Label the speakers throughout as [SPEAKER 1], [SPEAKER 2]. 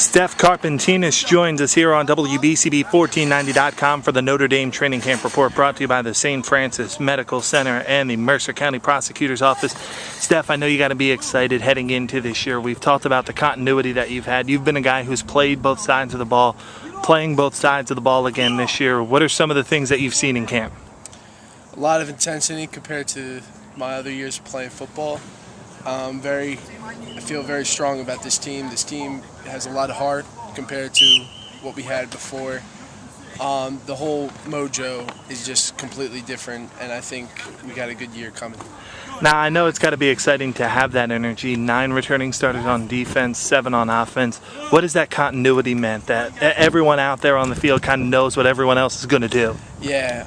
[SPEAKER 1] Stef Karpontinis joins us here on WBCB1490.com for the Notre Dame Training Camp Report, brought to you by the St. Francis Medical Center and the Mercer County Prosecutor's Office. Stef, I know you got to be excited heading into this year. We've talked about the continuity that you've had. You've been a guy who's played both sides of the ball, playing both sides of the ball again this year. What are some of the things that you've seen in camp?
[SPEAKER 2] A lot of intensity compared to my other years playing football. I feel very strong about this team. This team has a lot of heart compared to what we had before. The whole mojo is just completely different, and I think we got a good year coming.
[SPEAKER 1] Now, I know it's got to be exciting to have that energy. 9 returning starters on defense, 7 on offense. What has that continuity meant, that everyone out there on the field kind of knows what everyone else is going to do?
[SPEAKER 2] Yeah,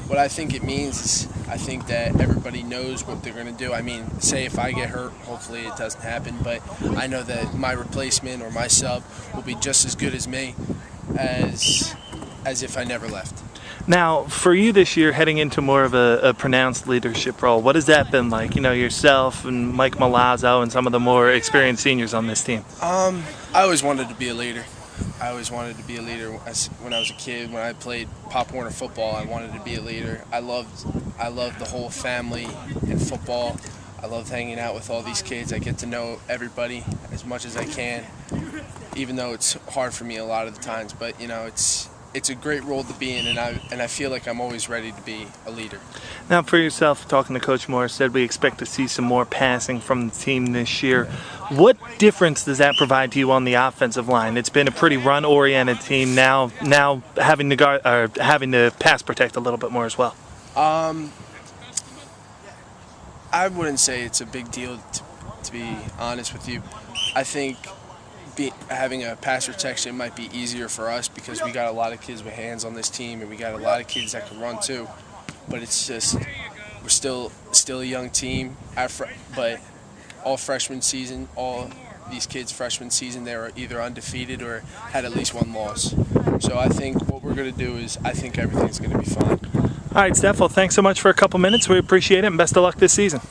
[SPEAKER 2] what I think it means is I think that everybody knows what they're going to do. I mean, say if I get hurt, hopefully it doesn't happen, but I know that my replacement or my sub will be just as good as me as if I never left.
[SPEAKER 1] Now, for you this year, heading into more of a pronounced leadership role, what has that been like? You know, yourself and Mike Milazzo and some of the more experienced seniors on this team.
[SPEAKER 2] I always wanted to be a leader. I always wanted to be a leader when I was a kid. When I played Pop Warner football, I wanted to be a leader. I loved the whole family in football. I loved hanging out with all these kids. I get to know everybody as much as I can, even though it's hard for me a lot of the times. But, you know, it's a great role to be in, and I feel like I'm always ready to be a leader.
[SPEAKER 1] Now, for yourself, talking to Coach Morris, said we expect to see some more passing from the team this year. What difference does that provide to you on the offensive line? It's been a pretty run-oriented team. Now having to guard or having to pass protect a little bit more as well.
[SPEAKER 2] I wouldn't say it's a big deal, to be honest with you. I think having a pass protection might be easier for us because we got a lot of kids with hands on this team, and we got a lot of kids that can run too. But it's just we're still a young team. But all freshman season, all these kids freshman season, they were either undefeated or had at least 1 loss. So I think what we're going to do is I think everything's going to be fine.
[SPEAKER 1] All right, Stef, well, thanks so much for a couple minutes. We appreciate it, and best of luck this season.